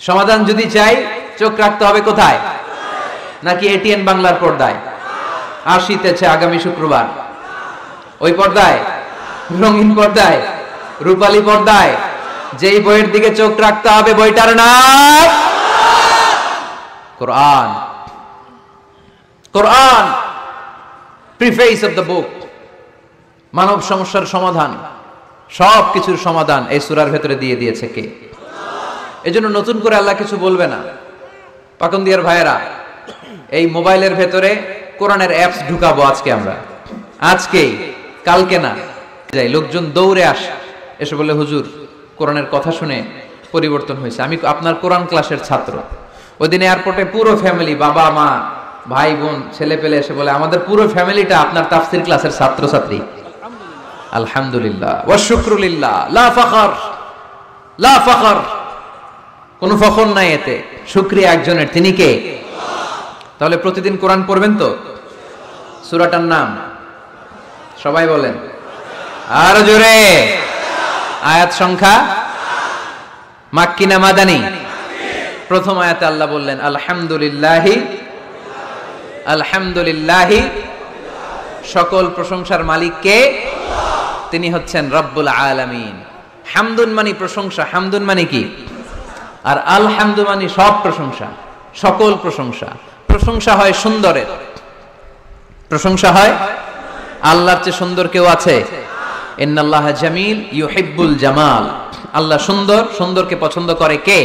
সমাধান যদি চাই চোখ রাখতে হবে কোথায়? নাকি এটিএন বাংলার পর্দায়? আসিতেছে আগামী শুক্রবার ওই পর্দায়, রঙিন পর্দায়, রূপালী পর্দায় যেই বইয়ের দিকে চোখ রাখতে হবে বইটার নাম কোরআন। কোরআন, প্রিফেস অফ দ্য বুক, মানব সমস্যার সমাধান, সব কিছুর সমাধান এই সূরার ভেতরে দিয়ে দিয়েছে কে? এজন্য নতুন করে আল্লাহ কিছু বলবে না। পাকন্দিয়ার ভাইয়েরা, এই মোবাইলের ভেতরে কোরআনের অ্যাপস ঢুকাবো আজকে আমরা, আজকেই, কালকে না। যাই লোকজন দৌড়ে এসে বলে হুজুর কোরআনের কথা শুনে পরিবর্তন হয়েছে, আমি আপনার কোরআন ক্লাসের ছাত্র। ওই দিন এয়ারপোর্টে পুরো ফ্যামিলি, বাবা মা ভাই বোন ছেলে পেলে এসে বলে আমাদের পুরো ফ্যামিলিটা আপনার তাফসীর ক্লাসের ছাত্রছাত্রী। আলহামদুলিল্লাহ ওয়া শুকরুলিল্লাহ, লা ফখর, লা ফখর, কোনো ফখর নাই এতে, শুকরিয়া একজনের, তিনি কে? তাহলে প্রতিদিন কোরআন পড়বেন তো? সূরাটার নাম সবাই বলেন আর জোরে। আয়াত সংখ্যা মাক্কি না মাদানী? প্রথম আয়াতে আল্লাহ বললেন আলহামদুলিল্লাহি, আলহামদুলিল্লাহি, সকল প্রশংসার মালিক কে? তিনি হচ্ছেন রব্বুল আলামিন। হামদুন মানে প্রশংসা, হামদুন মানে কি? আর আলহামদু মানে সব প্রশংসা, সকল প্রশংসা। প্রশংসা হয় সুন্দরের, প্রশংসা হয় আল্লাহর চেয়ে সুন্দর কেউ আছে? ইন্নাল্লাহা জামিল ইউহিব্বুল জামাল, আল্লাহ সুন্দর, সুন্দরকে পছন্দ করে কে?